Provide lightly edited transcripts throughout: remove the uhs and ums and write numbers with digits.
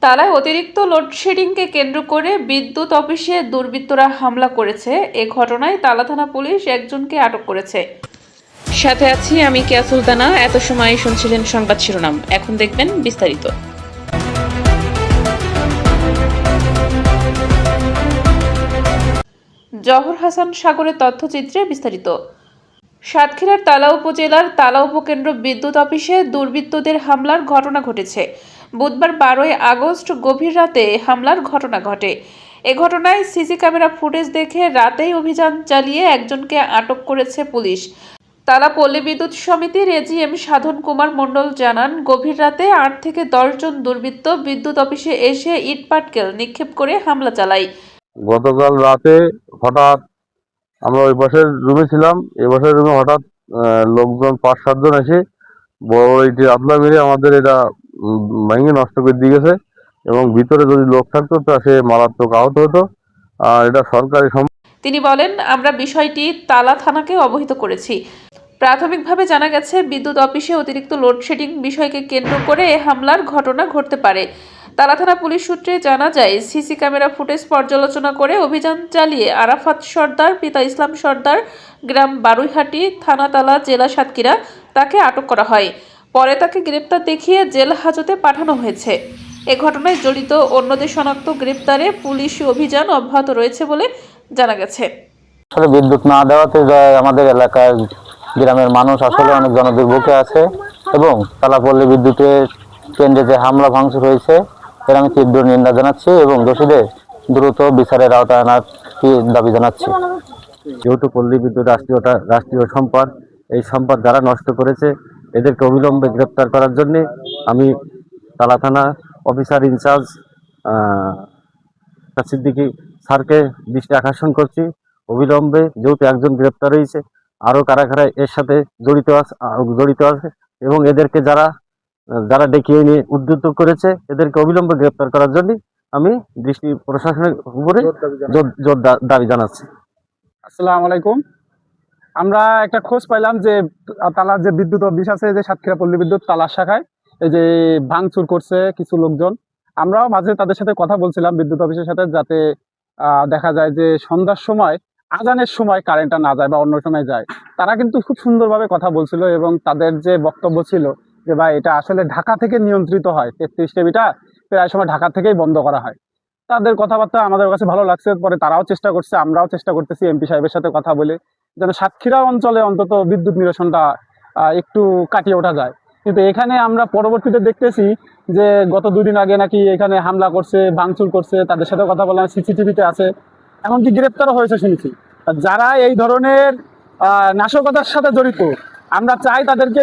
তালায় অতিরিক্ত লোডশেডিংকে কেন্দ্র করে বিদ্যুৎ অফিসে দুর্বৃত্তরা হামলা করেছে। এ ঘটনায় তালা থানা পুলিশ একজনকে আটক করেছে। সাথে আছি আমি কেয়া সুলতানা। এত সময় শুনছিলেন সংবাদ শিরোনাম, এখন দেখবেন বিস্তারিত। জহর হাসান সাগরের তথ্যচিত্রে বিস্তারিত। সাতক্ষীরার তালা উপজেলার তালা উপকেন্দ্র বিদ্যুৎ অফিসে দুর্বৃত্তদের হামলার ঘটনা ঘটেছে। বুধবার 12 আগস্ট গভীর রাতে হামলার ঘটনা ঘটে। এ ঘটনায় সিসি ক্যামেরা ফুটেজ দেখে রাতেই অভিযান চালিয়ে একজনকে আটক করেছে পুলিশ। তালা পল্লী বিদ্যুৎ সমিতির এজিএম সাধন কুমার মণ্ডল জানান, গভীর রাতে 8 থেকে 10 জন দুর্বৃত্ত বিদ্যুৎ অফিসে এসে ইটপাটকেল নিক্ষেপ করে হামলা চালায়। গতকাল রাতে হঠাৎ আমরা ওই পাশের রুমে ছিলাম, এই পাশের রুমে হঠাৎ লোকজন 5-7 জন এসে বড় এটি আতলা মেরে আমাদের এটা ভেঙে নষ্ট করে দিয়ে গেছে এবং ভিতরে যদি লোক থাকতো তা সে মারাত্মক আহত হতো। আর এটা সরকারি তিনি বলেন, আমরা বিষয়টি তালা থানাকে অবহিত করেছি। প্রাথমিকভাবে জানা গেছে বিদ্যুৎ অফিসে অতিরিক্ত লোডশেডিং বিষয়কে কেন্দ্র করে এ হামলার ঘটনা ঘটতে পারে। তালা থানা পুলিশ সূত্রে জানা যায়, সিসি ক্যামেরা ফুটেজ পর্যালোচনা করে অভিযান চালিয়ে আরাফাত সর্দার পিতা ইসলাম সর্দার, গ্রাম বারুইহাটি, থানা তালা, জেলা সাতক্ষীরা, তাকে আটক করা হয়। পরে তাকে গ্রেপ্তার দেখিয়ে জেল হাজতে পাঠানো হয়েছে। এ ঘটনায় জড়িত অন্যদের শনাক্ত গ্রেপ্তারে পুলিশি অভিযান অব্যাহত রয়েছে বলে জানা গেছে। আসলে বিদ্যুৎ না দেওয়াতে আমাদের এলাকার গ্রামের মানুষ আসলে অনেক জনদুর্ভোগে আছে এবং তালাপল্লী বিদ্যুতের কেন্দ্রে যে হামলা ভাঙচুর হয়েছে এর আমি তীব্র নিন্দা জানাচ্ছি এবং দোষীদের দ্রুত বিচারের আওতায় আনার দাবি জানাচ্ছি। যেহেতু পল্লী বিদ্যুৎ রাষ্ট্রীয় সম্পদ, এই সম্পদ যারা নষ্ট করেছে এদেরকে অবিলম্বে গ্রেপ্তার করার জন্য আমি তালা থানা অফিসার ইনচার্জ সিদ্দিকী স্যারকে দৃষ্টি আকর্ষণ করছি। অবিলম্বে যেহেতু একজন গ্রেপ্তার হয়েছে, আরও কারা কারা এর সাথে জড়িত আছে এবং এদেরকে যারা ডেকে নিয়ে উদ্বুদ্ধ করেছে এদেরকে অবিলম্বে গ্রেপ্তার করার জন্য আমি দৃষ্টি প্রশাসনের উপরে জোর দাবি জানাচ্ছি। আসসালামু আলাইকুম। আমরা একটা খোঁজ পাইলাম যে তালার যে বিদ্যুৎ অফিস আছে, যে সাতক্ষীরা পল্লী বিদ্যুৎ তালার শাখায় এই যে ভাঙচুর করছে কিছু লোকজন। আমরাও মাঝে তাদের সাথে কথা বলছিলাম বিদ্যুৎ অফিসের সাথে, যাতে দেখা যায় যে সন্ধ্যার সময় আজানের সময় কারেন্টটা না যায় বা অন্য সময় যায়। তারা কিন্তু খুব সুন্দরভাবে কথা বলছিল এবং তাদের যে বক্তব্য ছিল যে ভাই এটা আসলে ঢাকা থেকে নিয়ন্ত্রিত হয়, 33 কেভিটা প্রায় সময় ঢাকা থেকেই বন্ধ করা হয়। তাদের কথাবার্তা আমাদের কাছে ভালো লাগছে। পরে তারাও চেষ্টা করছে, আমরাও চেষ্টা করতেছি এমপি সাহেবের সাথে কথা বলে যেন সাতক্ষীরা অঞ্চলে অন্তত বিদ্যুৎ নিরসনটা একটু কাটিয়ে ওঠা যায়। কিন্তু এখানে আমরা পরবর্তীতে দেখতেছি যে গত 2 দিন আগে নাকি এখানে হামলা করছে, ভাঙচুর করছে। তাদের সাথে কথা বললাম, সিসিটিভিতে আছে, এমনকি গ্রেপ্তারও হয়েছে শুনেছি। যারা এই ধরনের নাশকতার সাথে জড়িত, আমরা চাই তাদেরকে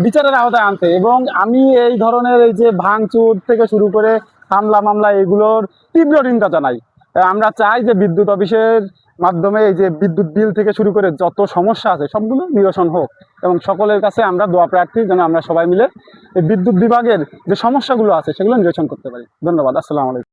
বিচারের আওতায় আনতে। এবং আমি এই ধরনের এই যে ভাঙচুর থেকে শুরু করে হামলা মামলা এগুলোর তীব্র নিন্দা জানাই। আমরা চাই যে বিদ্যুৎ অফিসের মাধ্যমে এই যে বিদ্যুৎ বিল থেকে শুরু করে যত সমস্যা আছে সবগুলো নিরসন হোক এবং সকলের কাছে আমরা দোয়া প্রার্থী যেন আমরা সবাই মিলে এই বিদ্যুৎ বিভাগের যে সমস্যাগুলো আছে সেগুলো নিরসন করতে পারি। ধন্যবাদ। আসসালামু আলাইকুম।